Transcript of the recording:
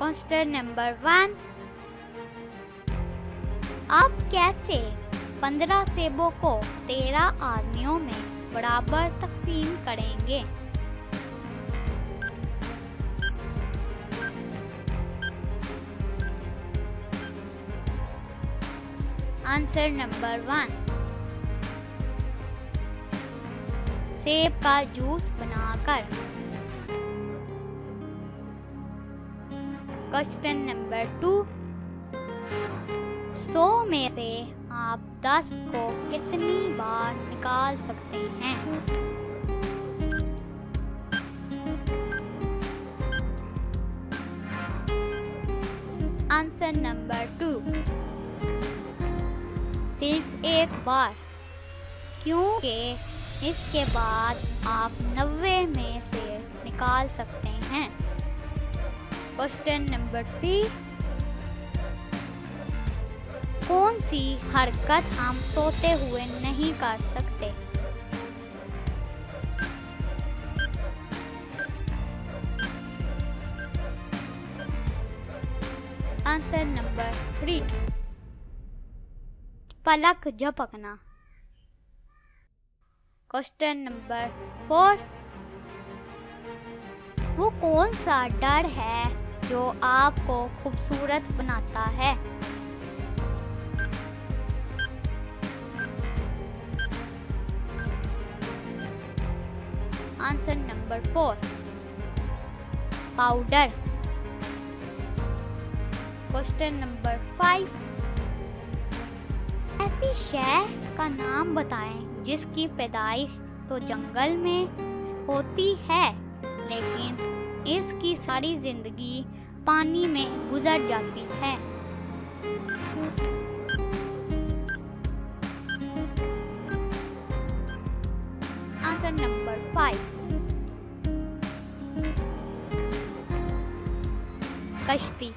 Question number 1, आप कैसे 15 सेबों को 13 आदमियों में बराबर तकसीम करेंगे? आंसर नंबर 1, सेब का जूस बनाकर। क्वेश्चन नंबर 2, 100 में से आप 10 को कितनी बार निकाल सकते हैं? आंसर नंबर 2, सिर्फ एक बार, क्योंकि इसके बाद आप 90 में से निकाल सकते हैं। क्वेश्चन नंबर 3, कौन सी हरकत हम सोते हुए नहीं कर सकते? आंसर नंबर 3, पलक झपकना। क्वेश्चन नंबर 4, वो कौन सा डर है जो आपको खूबसूरत बनाता है? Answer number 4, powder. Question number 5, ऐसी शय का नाम बताएं जिसकी पैदाइश तो जंगल में होती है, लेकिन इसकी सारी जिंदगी पानी में गुजर जाती है। आंसर नंबर 5, कश्ती।